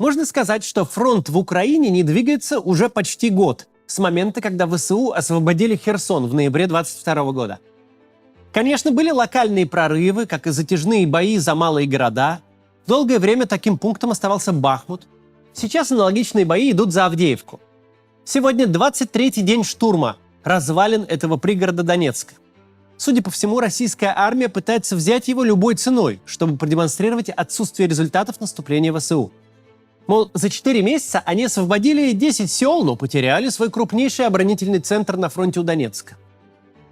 Можно сказать, что фронт в Украине не двигается уже почти год, с момента, когда ВСУ освободили Херсон в ноябре 2022 года. Конечно, были локальные прорывы, как и затяжные бои за малые города. Долгое время таким пунктом оставался Бахмут. Сейчас аналогичные бои идут за Авдеевку. Сегодня 23-й день штурма, развалин этого пригорода Донецка. Судя по всему, российская армия пытается взять его любой ценой, чтобы продемонстрировать отсутствие результатов наступления ВСУ. Мол, за 4 месяца они освободили 10 сел, но потеряли свой крупнейший оборонительный центр на фронте у Донецка.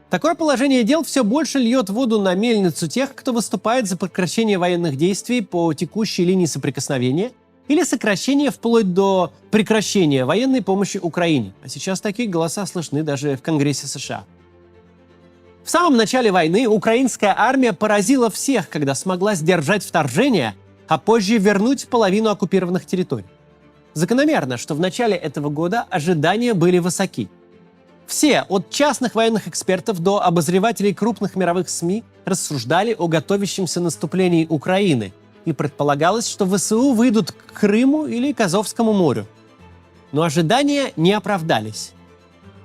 Такое положение дел все больше льет воду на мельницу тех, кто выступает за прекращение военных действий по текущей линии соприкосновения или сокращение вплоть до прекращения военной помощи Украине. А сейчас такие голоса слышны даже в Конгрессе США. В самом начале войны украинская армия поразила всех, когда смогла сдержать вторжение, а позже вернуть половину оккупированных территорий. Закономерно, что в начале этого года ожидания были высоки. Все, от частных военных экспертов до обозревателей крупных мировых СМИ, рассуждали о готовящемся наступлении Украины, и предполагалось, что ВСУ выйдут к Крыму или к Азовскому морю. Но ожидания не оправдались.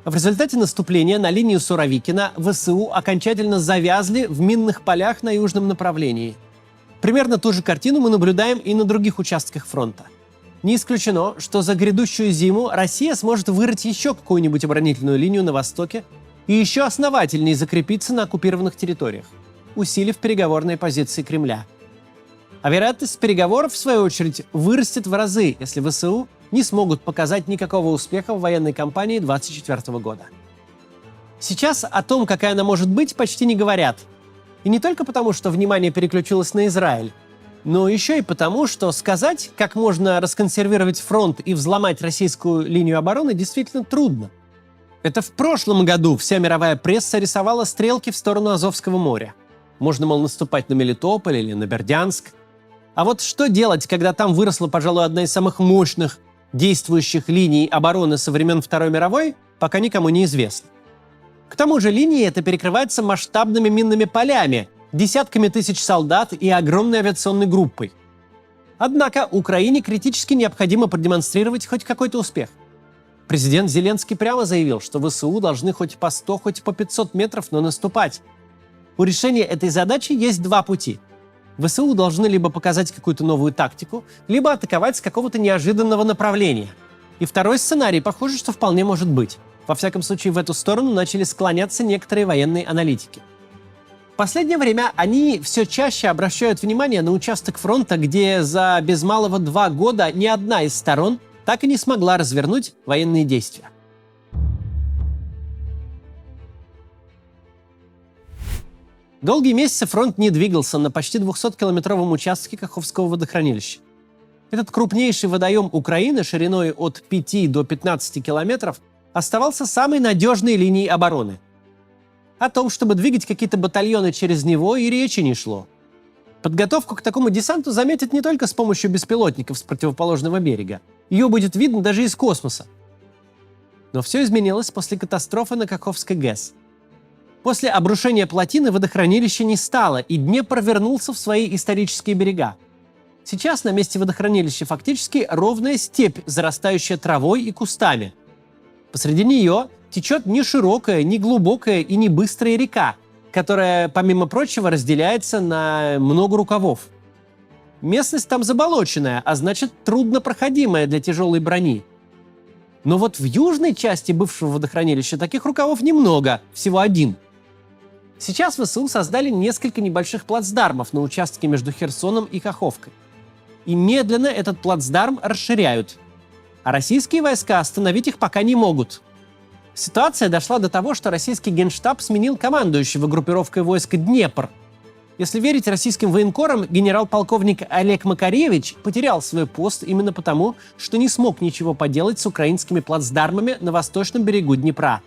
В результате наступления на линию Суровикина ВСУ окончательно завязли в минных полях на южном направлении. Примерно ту же картину мы наблюдаем и на других участках фронта. Не исключено, что за грядущую зиму Россия сможет вырыть еще какую-нибудь оборонительную линию на востоке и еще основательнее закрепиться на оккупированных территориях, усилив переговорные позиции Кремля. А вероятность переговоров, в свою очередь, вырастет в разы, если ВСУ не смогут показать никакого успеха в военной кампании 2024 года. Сейчас о том, какая она может быть, почти не говорят. И не только потому, что внимание переключилось на Израиль, но еще и потому, что сказать, как можно расконсервировать фронт и взломать российскую линию обороны, действительно трудно. Это в прошлом году вся мировая пресса рисовала стрелки в сторону Азовского моря. Можно, мол, наступать на Мелитополь или на Бердянск. А вот что делать, когда там выросла, пожалуй, одна из самых мощных действующих линий обороны со времен Второй мировой, пока никому не известно. К тому же линии это перекрывается масштабными минными полями, десятками тысяч солдат и огромной авиационной группой. Однако Украине критически необходимо продемонстрировать хоть какой-то успех. Президент Зеленский прямо заявил, что ВСУ должны хоть по 100, хоть по 500 метров, но наступать. У решения этой задачи есть два пути. ВСУ должны либо показать какую-то новую тактику, либо атаковать с какого-то неожиданного направления. И второй сценарий, похоже, что вполне может быть. Во всяком случае, в эту сторону начали склоняться некоторые военные аналитики. В последнее время они все чаще обращают внимание на участок фронта, где за без малого 2 года ни одна из сторон так и не смогла развернуть военные действия. Долгие месяцы фронт не двигался на почти 200-километровом участке Каховского водохранилища. Этот крупнейший водоем Украины шириной от 5 до 15 километров оставался самой надежной линией обороны. О том, чтобы двигать какие-то батальоны через него, и речи не шло. Подготовку к такому десанту заметят не только с помощью беспилотников с противоположного берега. Ее будет видно даже из космоса. Но все изменилось после катастрофы на Каховской ГЭС. После обрушения плотины водохранилища не стало, и Днепр вернулся в свои исторические берега. Сейчас на месте водохранилища фактически ровная степь, зарастающая травой и кустами. Посреди нее течет не широкая, не глубокая и не быстрая река, которая, помимо прочего, разделяется на много рукавов. Местность там заболоченная, а значит труднопроходимая для тяжелой брони. Но вот в южной части бывшего водохранилища таких рукавов немного, всего один. Сейчас ВСУ создали несколько небольших плацдармов на участке между Херсоном и Каховкой. И медленно этот плацдарм расширяют. А российские войска остановить их пока не могут. Ситуация дошла до того, что российский генштаб сменил командующего группировкой войск Днепр. Если верить российским военкорам, генерал-полковник Олег Макаревич потерял свой пост именно потому, что не смог ничего поделать с украинскими плацдармами на восточном берегу Днепра.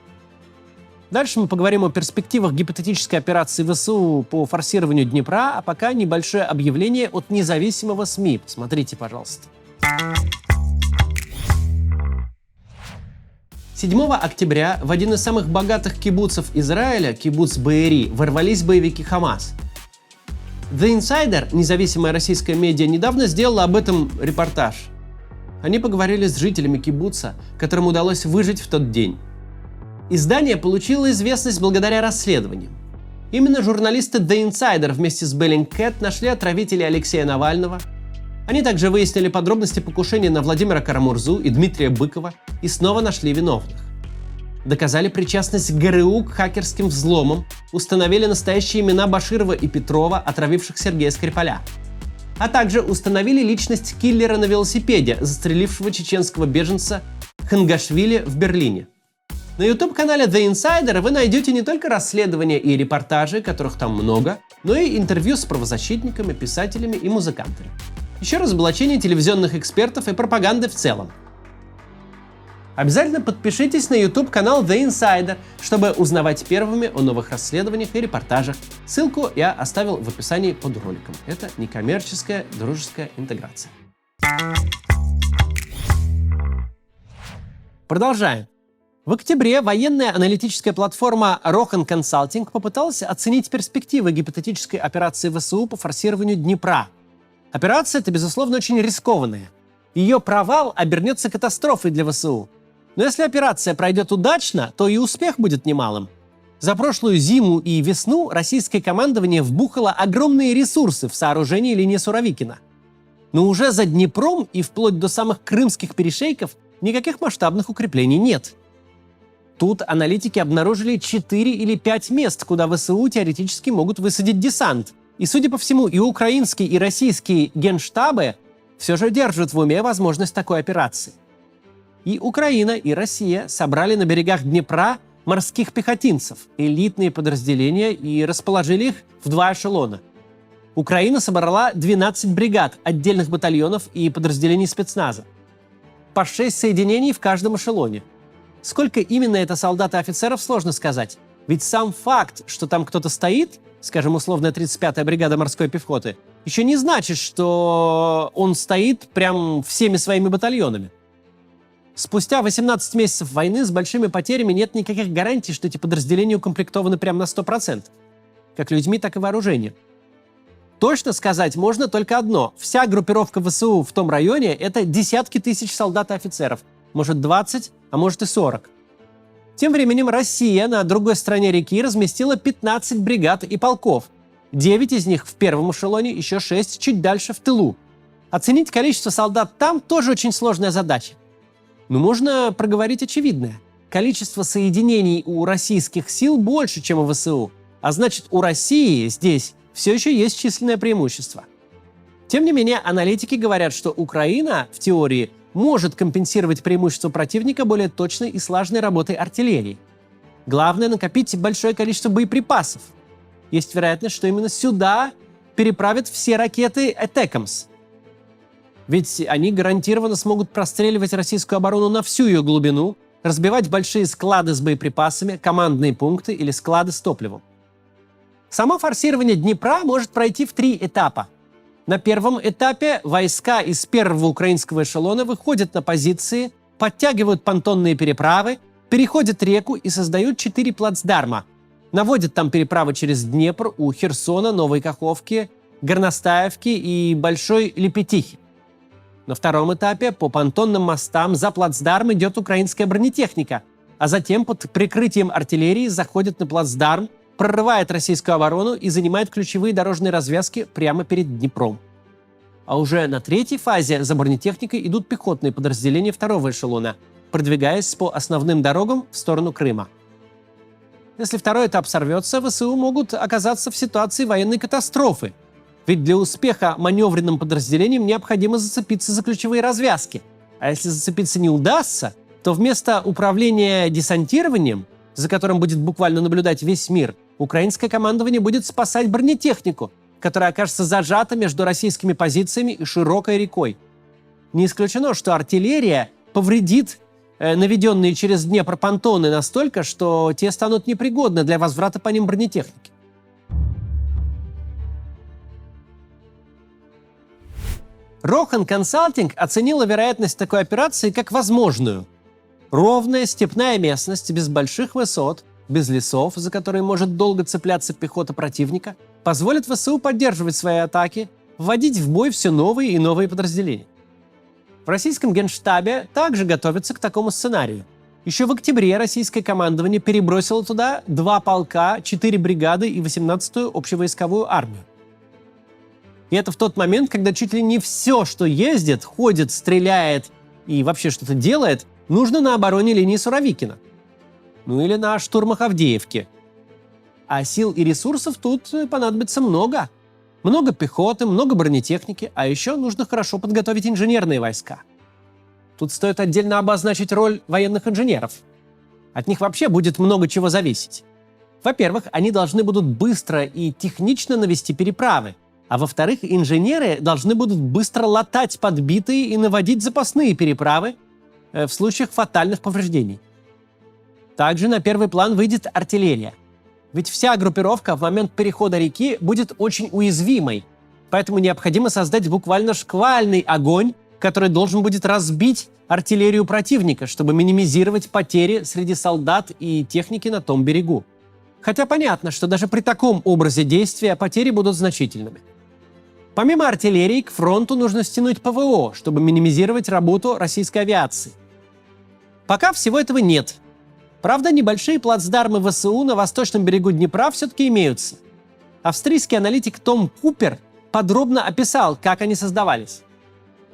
Дальше мы поговорим о перспективах гипотетической операции ВСУ по форсированию Днепра, а пока небольшое объявление от независимого СМИ. Посмотрите, пожалуйста. 7 октября в один из самых богатых кибуцев Израиля, кибуц Беэри, ворвались боевики Хамас. The Insider, независимая российская медиа, недавно сделала об этом репортаж. Они поговорили с жителями кибуца, которым удалось выжить в тот день. Издание получило известность благодаря расследованиям. Именно журналисты The Insider вместе с Bellingcat нашли отравителей Алексея Навального. Они также выяснили подробности покушения на Владимира Карамурзу и Дмитрия Быкова и снова нашли виновных. Доказали причастность ГРУ к хакерским взломам, установили настоящие имена Баширова и Петрова, отравивших Сергея Скрипаля. А также установили личность киллера на велосипеде, застрелившего чеченского беженца Хангашвили в Берлине. На YouTube-канале The Insider вы найдете не только расследования и репортажи, которых там много, но и интервью с правозащитниками, писателями и музыкантами. Еще разоблачение телевизионных экспертов и пропаганды в целом. Обязательно подпишитесь на YouTube-канал The Insider, чтобы узнавать первыми о новых расследованиях и репортажах. Ссылку я оставил в описании под роликом. Это некоммерческая дружеская интеграция. Продолжаем. В октябре военная аналитическая платформа Rohan Consulting попыталась оценить перспективы гипотетической операции ВСУ по форсированию Днепра. Операция эта, безусловно, очень рискованная. Ее провал обернется катастрофой для ВСУ. Но если операция пройдет удачно, то и успех будет немалым. За прошлую зиму и весну российское командование вбухало огромные ресурсы в сооружении линии Суровикина. Но уже за Днепром и вплоть до самых крымских перешейков никаких масштабных укреплений нет. Тут аналитики обнаружили 4 или 5 мест, куда ВСУ теоретически могут высадить десант. И, судя по всему, и украинские, и российские генштабы все же держат в уме возможность такой операции. И Украина, и Россия собрали на берегах Днепра морских пехотинцев, элитные подразделения, и расположили их в 2 эшелона. Украина собрала 12 бригад, отдельных батальонов и подразделений спецназа. По 6 соединений в каждом эшелоне. Сколько именно это солдат и офицеров, сложно сказать. Ведь сам факт, что там кто-то стоит, скажем, условная 35-я бригада морской пехоты, еще не значит, что он стоит прям всеми своими батальонами. Спустя 18 месяцев войны с большими потерями нет никаких гарантий, что эти подразделения укомплектованы прям на 100%. Как людьми, так и вооружением. Точно сказать можно только одно. Вся группировка ВСУ в том районе – это десятки тысяч солдат и офицеров. Может 20, а может и 40. Тем временем Россия на другой стороне реки разместила 15 бригад и полков. 9 из них в первом эшелоне, еще 6 чуть дальше в тылу. Оценить количество солдат там тоже очень сложная задача. Но можно проговорить очевидное. Количество соединений у российских сил больше, чем у ВСУ. А значит, у России здесь все еще есть численное преимущество. Тем не менее, аналитики говорят, что Украина, в теории, может компенсировать преимущество противника более точной и слаженной работой артиллерии. Главное – накопить большое количество боеприпасов. Есть вероятность, что именно сюда переправят все ракеты ATACMS. Ведь они гарантированно смогут простреливать российскую оборону на всю ее глубину, разбивать большие склады с боеприпасами, командные пункты или склады с топливом. Само форсирование Днепра может пройти в 3 этапа. На первом этапе войска из первого украинского эшелона выходят на позиции, подтягивают понтонные переправы, переходят реку и создают 4 плацдарма. Наводят там переправы через Днепр у Херсона, Новой Каховки, Горностаевки и Большой Лепетихи. На втором этапе по понтонным мостам за плацдарм идет украинская бронетехника, а затем под прикрытием артиллерии заходит на плацдарм, прорывает российскую оборону и занимает ключевые дорожные развязки прямо перед Днепром. А уже на третьей фазе за бронетехникой идут пехотные подразделения второго эшелона, продвигаясь по основным дорогам в сторону Крыма. Если второй этап сорвется, ВСУ могут оказаться в ситуации военной катастрофы. Ведь для успеха маневренным подразделениям необходимо зацепиться за ключевые развязки. А если зацепиться не удастся, то вместо управления десантированием, за которым будет буквально наблюдать весь мир, украинское командование будет спасать бронетехнику, которая окажется зажата между российскими позициями и широкой рекой. Не исключено, что артиллерия повредит наведенные через Днепр понтоны настолько, что те станут непригодны для возврата по ним бронетехники. Rohan Consulting оценила вероятность такой операции как возможную. Ровная степная местность без больших высот, без лесов, за которые может долго цепляться пехота противника, позволит ВСУ поддерживать свои атаки, вводить в бой все новые и новые подразделения. В российском генштабе также готовятся к такому сценарию. Еще в октябре российское командование перебросило туда 2 полка, 4 бригады и 18-ю общевойсковую армию. И это в тот момент, когда чуть ли не все, что ездит, ходит, стреляет и вообще что-то делает, нужно на обороне линии Суровикина. Ну или на штурмах Авдеевки. А сил и ресурсов тут понадобится много. Много пехоты, много бронетехники, а еще нужно хорошо подготовить инженерные войска. Тут стоит отдельно обозначить роль военных инженеров. От них вообще будет много чего зависеть. Во-первых, они должны будут быстро и технично навести переправы. А во-вторых, инженеры должны будут быстро латать подбитые и наводить запасные переправы в случаях фатальных повреждений. Также на первый план выйдет артиллерия. Ведь вся группировка в момент перехода реки будет очень уязвимой. Поэтому необходимо создать буквально шквальный огонь, который должен будет разбить артиллерию противника, чтобы минимизировать потери среди солдат и техники на том берегу. Хотя понятно, что даже при таком образе действия потери будут значительными. Помимо артиллерии, к фронту нужно стянуть ПВО, чтобы минимизировать работу российской авиации. Пока всего этого нет. Правда, небольшие плацдармы ВСУ на восточном берегу Днепра все-таки имеются. Австрийский аналитик Том Купер подробно описал, как они создавались.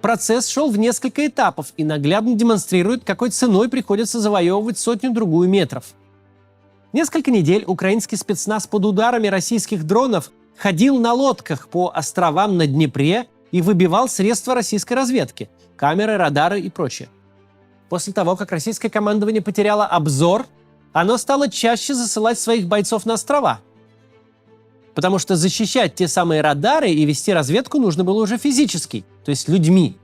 Процесс шел в несколько этапов и наглядно демонстрирует, какой ценой приходится завоевывать 100-другую метров. Несколько недель украинский спецназ под ударами российских дронов ходил на лодках по островам на Днепре и выбивал средства российской разведки – камеры, радары и прочее. После того, как российское командование потеряло обзор, оно стало чаще засылать своих бойцов на острова. Потому что защищать те самые радары и вести разведку нужно было уже физически, то есть людьми.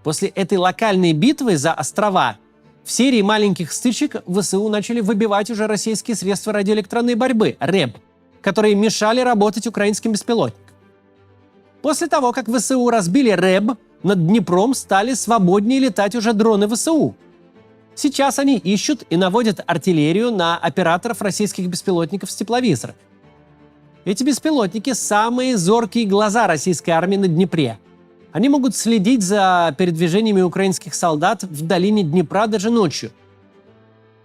После этой локальной битвы за острова в серии маленьких стычек ВСУ начали выбивать уже российские средства радиоэлектронной борьбы – РЭБ, которые мешали работать украинским беспилотникам. После того, как ВСУ разбили РЭБ, над Днепром стали свободнее летать уже дроны ВСУ. Сейчас они ищут и наводят артиллерию на операторов российских беспилотников с тепловизора. Эти беспилотники – самые зоркие глаза российской армии на Днепре. Они могут следить за передвижениями украинских солдат в долине Днепра даже ночью.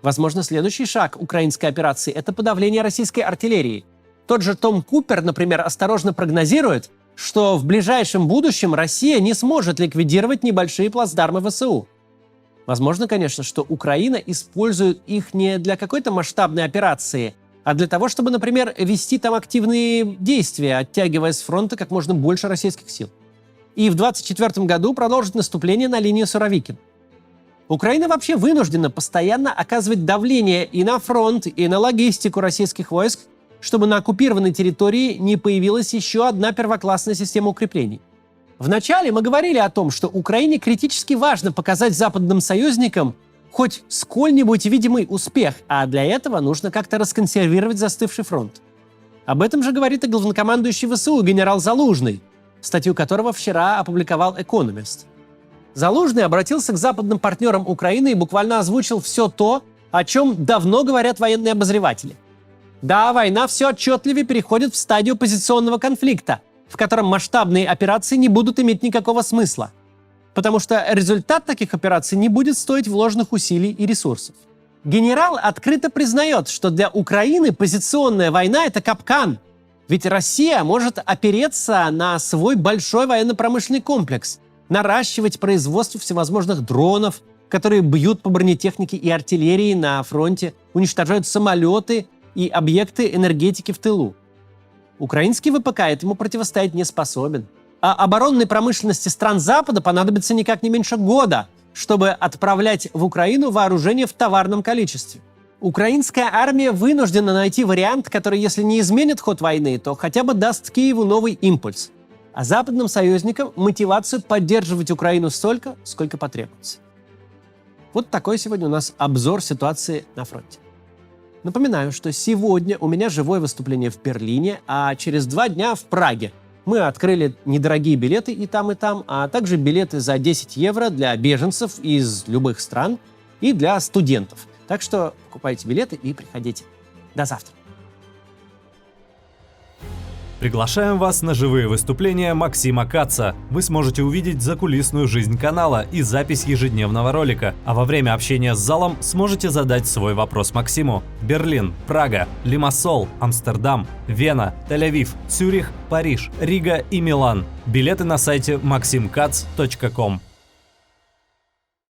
Возможно, следующий шаг украинской операции – это подавление российской артиллерии. Тот же Том Купер, например, осторожно прогнозирует, что в ближайшем будущем Россия не сможет ликвидировать небольшие плацдармы ВСУ. Возможно, конечно, что Украина использует их не для какой-то масштабной операции, а для того, чтобы, например, вести там активные действия, оттягивая с фронта как можно больше российских сил. И в 2024 году продолжит наступление на линии Суровикин. Украина вообще вынуждена постоянно оказывать давление и на фронт, и на логистику российских войск, чтобы на оккупированной территории не появилась еще одна первоклассная система укреплений. Вначале мы говорили о том, что Украине критически важно показать западным союзникам хоть сколь-нибудь видимый успех, а для этого нужно как-то расконсервировать застывший фронт. Об этом же говорит и главнокомандующий ВСУ генерал Залужный, статью которого вчера опубликовал «Экономист». Залужный обратился к западным партнерам Украины и буквально озвучил все то, о чем давно говорят военные обозреватели. Да, война все отчетливее переходит в стадию позиционного конфликта, в котором масштабные операции не будут иметь никакого смысла. Потому что результат таких операций не будет стоить вложенных усилий и ресурсов. Генерал открыто признает, что для Украины позиционная война – это капкан. Ведь Россия может опереться на свой большой военно-промышленный комплекс, наращивать производство всевозможных дронов, которые бьют по бронетехнике и артиллерии на фронте, уничтожают самолеты и объекты энергетики в тылу. Украинский ВПК этому противостоять не способен. А оборонной промышленности стран Запада понадобится никак не меньше года, чтобы отправлять в Украину вооружение в товарном количестве. Украинская армия вынуждена найти вариант, который, если не изменит ход войны, то хотя бы даст Киеву новый импульс. А западным союзникам мотивацию поддерживать Украину столько, сколько потребуется. Вот такой сегодня у нас обзор ситуации на фронте. Напоминаю, что сегодня у меня живое выступление в Берлине, а через 2 дня в Праге. Мы открыли недорогие билеты и там, а также билеты за 10 евро для беженцев из любых стран и для студентов. Так что покупайте билеты и приходите. До завтра. Приглашаем вас на живые выступления Максима Каца. Вы сможете увидеть закулисную жизнь канала и запись ежедневного ролика, а во время общения с залом сможете задать свой вопрос Максиму. Берлин, Прага, Лимассол, Амстердам, Вена, Тель-Авив, Цюрих, Париж, Рига и Милан. Билеты на сайте maximkatz.com.